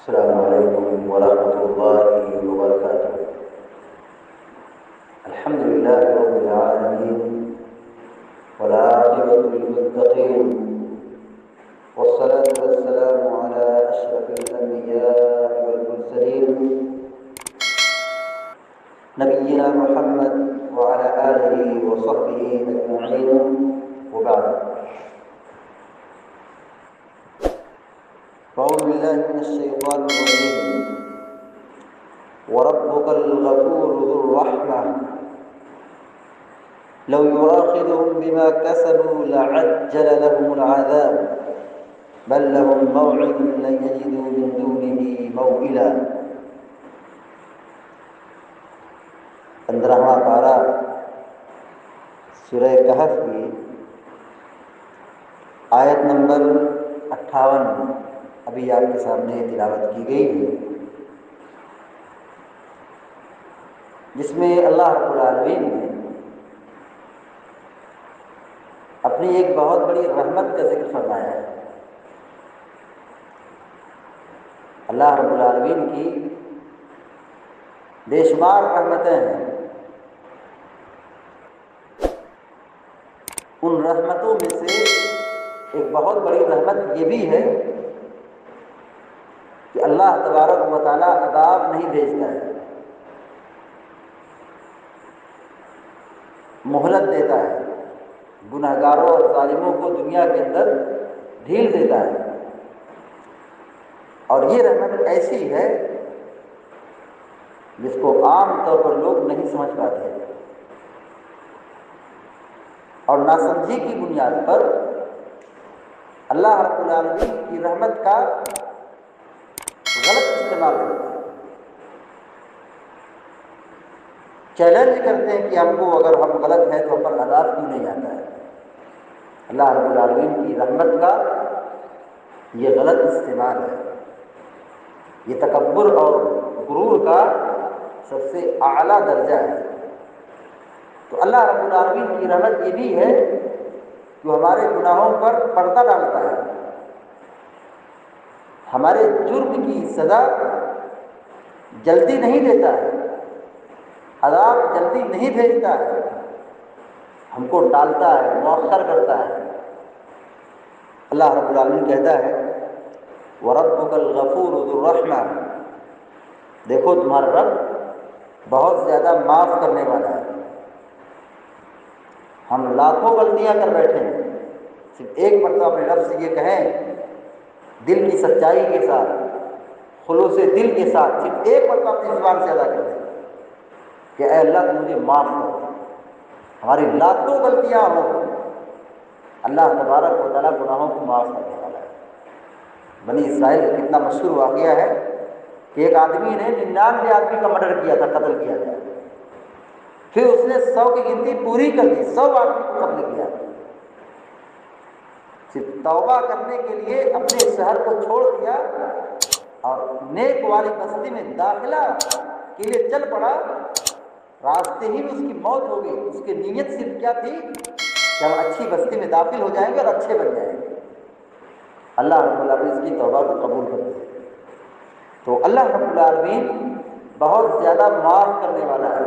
السلام علیکم ورحمۃ اللہ وبرکاتہ۔ الحمد للہ رب العالمین والعاقبۃ للمتقین والصلاة والسلام علی اشرف الانبیاء والمرسلین نبینا محمد وعلی آلہ وصحبہ اجمعین وبعد۔ اعوذ باللہ من الشیطان الرجیم وربک الغفور ذو الرحمہ لو يؤاخذهم بما كسبوا لعجل لهم العذاب بل لهم موعد لن يجدوا من دونه موئلا۔ 15واں پارہ سورہ کہف کی آیت نمبر 58 ابھی آپ کے سامنے تلاوت کی گئی ہے، جس میں اللہ رب العالمین نے اپنی ایک بہت بڑی رحمت کا ذکر فرمایا ہے۔ اللہ رب العالمین کی بے شمار رحمتیں ہیں، ان رحمتوں میں سے ایک بہت بڑی رحمت یہ بھی ہے کہ اللہ تبارک و تعالیٰ عذاب نہیں بھیجتا ہے، مہلت دیتا ہے، گنہگاروں اور ظالموں کو دنیا کے اندر ڈھیل دیتا ہے۔ اور یہ رحمت ایسی ہے جس کو عام طور پر لوگ نہیں سمجھ پاتے، اور ناسمجھی کی بنیاد پر اللہ رب العالمین کی رحمت کا غلط استعمال کرتے ہیں، چیلنج کرتے ہیں کہ ہم کو اگر ہم غلط ہیں تو ہم پر عذاب کیوں نہیں آتا ہے۔ اللہ رب العالمین کی رحمت کا یہ غلط استعمال ہے، یہ تکبر اور غرور کا سب سے اعلیٰ درجہ ہے۔ تو اللہ رب العالمین کی رحمت یہ بھی ہے کہ ہمارے گناہوں پر پردہ ڈالتا ہے، ہمارے جرم کی سزا جلدی نہیں دیتا ہے، عذاب جلدی نہیں بھیجتا ہے، ہم کو ٹالتا ہے، مؤخر کرتا ہے۔ اللہ رب العالمین کہتا ہے وَرَبُّكَ الْغَفُورُ ذُو الرَّحْمَةِ، دیکھو تمہارا رب بہت زیادہ معاف کرنے والا ہے۔ ہم لاکھوں غلطیاں کر بیٹھے ہیں، صرف ایک مرتبہ اپنے رب سے یہ کہیں دل کی سچائی کے ساتھ، خلوص دل کے ساتھ، صرف ایک مرتبہ اپنی زبان سے ادا کر دیں کہ اے اللہ تو مجھے معاف کر، ہماری لاکھوں غلطیاں ہوں، اللہ تبارک و تعالیٰ گناہوں کو معاف کرنے والا ہے۔ بنی اسرائیل کا کتنا مشہور واقعہ ہے کہ ایک آدمی نے 99 آدمی کا مرڈر کیا تھا، قتل کیا تھا، پھر اس نے 100 کی گنتی پوری کر دی، 100 آدمی کو قتل کیا، صرف توبہ کرنے کے لیے اپنے شہر کو چھوڑ دیا اور نیک والی بستی میں داخلہ کے لیے چل پڑا۔ راستے ہی میں اس کی موت ہو گئی۔ اس کی نیت صرف کیا تھی کہ ہم اچھی بستی میں داخل ہو جائیں گے اور اچھے بن جائیں گے۔ اللہ رب العالمین اس کی توبہ کو قبول کرتے ہیں۔ تو اللہ رب العالمین بہت زیادہ معاف کرنے والا ہے،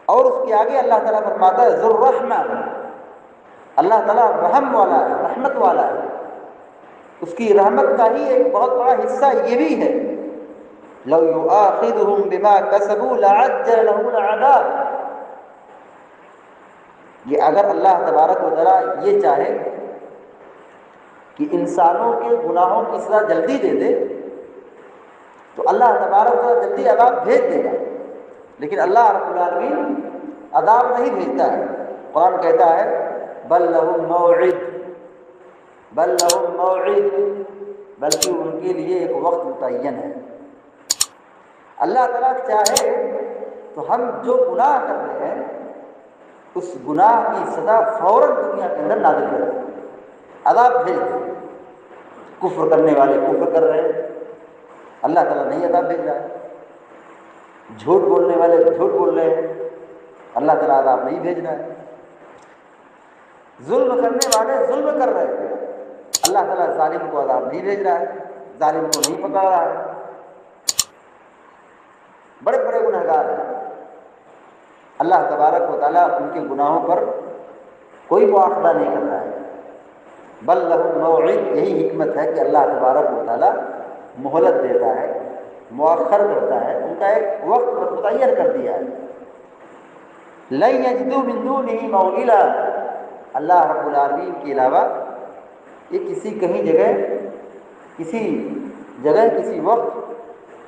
اور اس کے آگے اللہ تعالیٰ فرماتا ہے ذو الرحمہ، اللہ تعالیٰ رحم والا ہے، رحمت والا ہے۔ اس کی رحمت کا ہی ایک بہت بڑا حصہ یہ بھی ہے لو یؤاخذهم بما کسبوا لعجل لهم العذاب، یہ اگر اللہ تبارک و تعالیٰ یہ چاہے کہ انسانوں کے گناہوں کی سزا جلدی دے دے تو اللہ تبارک و تعالیٰ جلدی عذاب بھیج دے گا، لیکن اللہ رب العالمین عذاب نہیں بھیجتا ہے۔ قرآن کہتا ہے بل لهم موعد، بل لهم موعد، بلکہ ان کے لیے ایک وقت متعین ہے۔ اللہ تعالیٰ چاہے تو ہم جو گناہ کر رہے ہیں اس گناہ کی سزا فوراً دنیا کے اندر نازل کر دے، عذاب بھیج دے۔ کفر کرنے والے کفر کر رہے ہیں، اللہ تعالیٰ نہیں عذاب بھیج رہا ہے۔ جھوٹ بولنے والے جھوٹ بول رہے ہیں، اللہ تعالیٰ عذاب نہیں بھیج رہا ہے۔ ظلم کرنے والے ظلم کر رہے ہیں، اللہ تعالیٰ ظالم کو عذاب نہیں بھیج رہا ہے۔ ظالم کو نہیں پکڑ رہا ہے، بڑے بڑے گنہگار ہیں، اللہ تبارک و تعالیٰ ان کے گناہوں پر کوئی مواخذہ نہیں کر رہا ہے، بل لہم موعد، یہی حکمت ہے کہ اللہ تبارک و تعالیٰ مہلت دیتا ہے، مؤخر کرتا ہے، ان کا ایک وقت متعین کر دیا ہے۔ لن یجدوا من دونہ موئلا، اللہ رب العالمین کے علاوہ یہ کسی وقت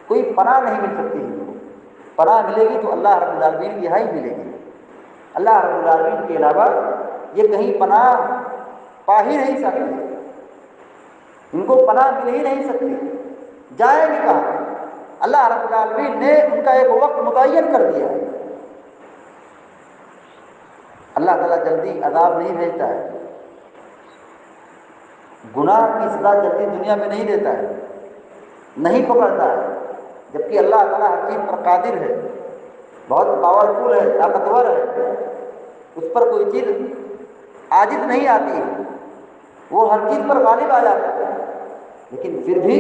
کوئی پناہ نہیں مل سکتی ہے، پناہ ملے گی تو اللہ رب العالمین کی ہی ملے گی، اللہ رب العالمین کے علاوہ یہ کہیں پناہ پا ہی نہیں سکتے، ان کو پناہ مل ہی نہیں سکتی، جائیں گے کہاں؟ اللہ رب العالمین نے ان کا ایک وقت متعین کر دیا ہے۔ اللہ تعالیٰ جلدی عذاب نہیں بھیجتا ہے، گناہ کی سزا جلدی دنیا میں نہیں دیتا ہے، نہیں پکڑتا ہے، جبکہ اللہ تعالیٰ ہر چیز پر قادر ہے، بہت پاورفل ہے، طاقتور ہے، اس پر کوئی چیز عاجز نہیں آتی ہے، وہ ہر چیز پر غالب آ جاتا ہے، لیکن پھر بھی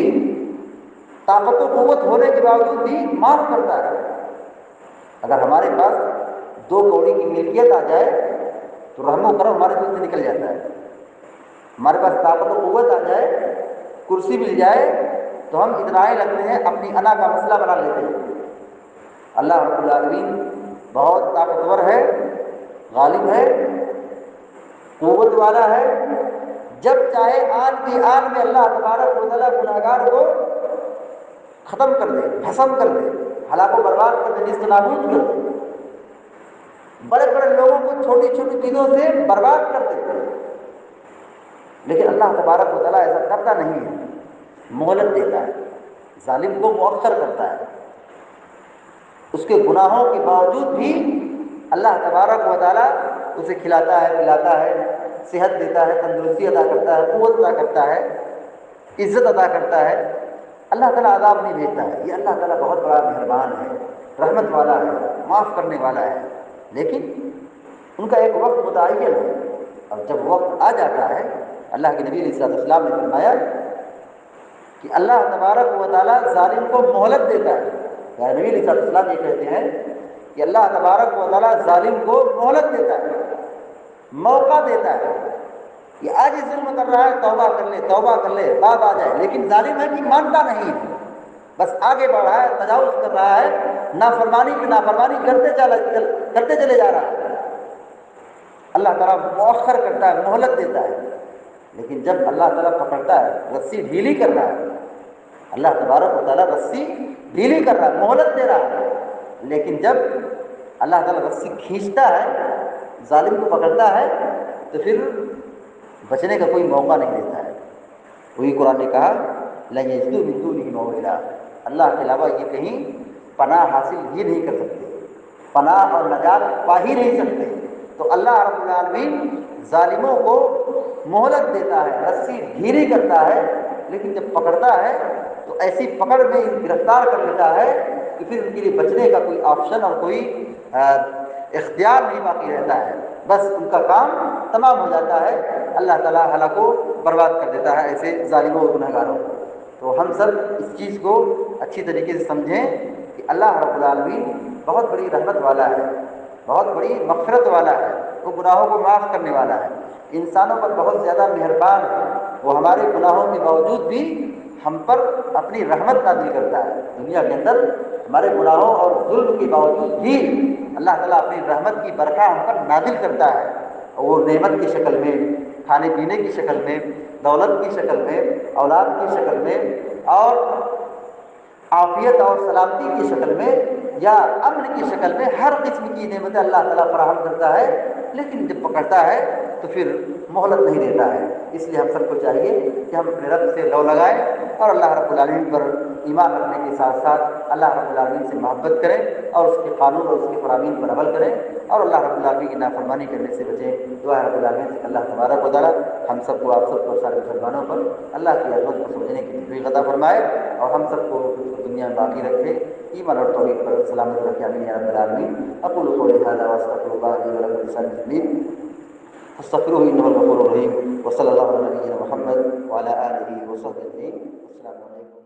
طاقت و قوت ہونے کے باوجود بھی معاف کرتا ہے۔ اگر ہمارے پاس 2 کوڑی کی ملکیت آ جائے تو رحم و کرم ہمارے دل سے نکل جاتا ہے، ہمارے پاس طاقت و قوت آ جائے، کرسی مل جائے تو ہم اتنائے لگتے ہیں، اپنی انا کا مسئلہ بنا لیتے ہیں۔ اللہ رب العالمین بہت طاقتور ہے، غالب ہے، قوت والا ہے، جب چاہے آن کی آن میں اللہ تبارک و تعالیٰ گنہگار کو ختم کر دے، بھسم کر دے، ہلاک و برباد کر دے، نیست و نابود کر دے، بڑے بڑے لوگوں کو چھوٹی چھوٹی چیزوں سے برباد کر دے، لیکن اللہ تبارک و تعالیٰ ایسا کرتا نہیں ہے، مہلت دیتا ہے، ظالم کو مؤخر کرتا ہے، اس کے گناہوں کے باوجود بھی اللہ تبارک و تعالیٰ اسے کھلاتا ہے، پلاتا ہے، صحت دیتا ہے، تندرستی عطا کرتا ہے، قوت عطا کرتا ہے، عزت عطا کرتا ہے، اللہ تعالیٰ عذاب نہیں بھیجتا ہے۔ یہ اللہ تعالیٰ بہت بڑا مہربان ہے، رحمت والا ہے، معاف کرنے والا ہے، لیکن ان کا ایک وقت متعین ہے، اور جب وقت آ جاتا ہے، اللہ کے نبی علیہ السلام نے فرمایا کہ اللہ تبارک و تعالیٰ ظالم کو مہلت دیتا ہے، یعنی نبی علیہ السلام یہ کہتے ہیں کہ اللہ تبارک و تعالیٰ ظالم کو مہلت دیتا ہے، موقع دیتا ہے کہ آج یہ ظلم کر رہا ہے، توبہ کر لے، توبہ کر لے، بعد آ جائے، لیکن ظالم ہے کہ مانتا نہیں ہے، بس آگے بڑھ رہا ہے، تجاوز کر رہا ہے، نافرمانی پہ نافرمانی کرتے چلے جا رہا ہے۔ اللہ تعالیٰ مؤخر کرتا ہے، مہلت دیتا ہے، لیکن جب اللہ تعالیٰ پکڑتا ہے، رسی ڈھیلی کر رہا ہے، اللہ تبارک و تعالیٰ رسی ڈھیلی کر رہا ہے، مہلت دے رہا ہے، لیکن جب اللہ تعالیٰ رسی کھینچتا ہے، ظالم کو پکڑتا ہے، تو پھر بچنے کا کوئی موقع نہیں دیتا ہے۔ وہی قرآن نے کہا لن یجدوا من دونہ موئلا، اللہ کے علاوہ یہ کہیں پناہ حاصل ہی نہیں کر سکتے، پناہ اور نجات پا ہی نہیں سکتے، تو اللہ رب العالمین ظالموں کو مہلت دیتا ہے، رسی ڈھیلی کرتا ہے، لیکن جب پکڑتا ہے تو ایسی پکڑ میں گرفتار کر لیتا ہے کہ پھر ان کے لیے بچنے کا کوئی آپشن اور کوئی اختیار نہیں باقی رہتا ہے، بس ان کا کام تمام ہو جاتا ہے، اللہ تعالیٰ ہلاک و برباد کر دیتا ہے ایسے ظالموں و گنہگاروں کو۔ تو ہم سب اس چیز کو اچھی طریقے سے سمجھیں کہ اللہ رب العالمین بہت بڑی رحمت والا ہے، بہت بڑی مغفرت والا ہے، وہ گناہوں کو معاف کرنے والا ہے، انسانوں پر بہت زیادہ مہربان ہے، وہ ہمارے گناہوں کے باوجود بھی ہم پر اپنی رحمت نازل کرتا ہے، دنیا کے اندر ہمارے گناہوں اور ظلم کے باوجود بھی اللہ تعالیٰ اپنی رحمت کی برکھا ہم پر نازل کرتا ہے، اور وہ نعمت کی شکل میں، کھانے پینے کی شکل میں، دولت کی شکل میں، اولاد کی شکل میں، اور عافیت اور سلامتی کی شکل میں، یا امن کی شکل میں، ہر قسم کی نعمتیں اللہ تعالیٰ فراہم کرتا ہے، لیکن جب پکڑتا ہے تو پھر مہلت نہیں دیتا ہے۔ اس لیے ہم سب کو چاہیے کہ ہم اپنے رب سے لو لگائیں اور اللہ رب العالمین پر ایمان رکھنے کے ساتھ ساتھ اللہ رب العالمین سے محبت کریں اور اس کے قانون اور اس کے فرامین پر عمل کریں اور اللہ رب العالمین کی نافرمانی کرنے سے بچیں۔ دعا رب العالمین سے اللہ تبارک و تعالیٰ ہم سب کو، آپ سب کو، سارے مسلمانوں پر اللہ کی عظمت کو سمجھنے کی توفیق عطا فرمائے اور ہم سب کو دنیا میں باقی رکھے، ایمان اور توحید پر سلامت رکھے، آمین یا رب العالمین۔ اقول قولی ھذا واستغفر اللہ لي ولکم ولسائر المسلمین۔ فاستغفروه انه الغفور الرحیم. وصلی اللہ علیہ نبینا محمد وعلی آلہ وصحبہ اجمعین. السلام علیکم.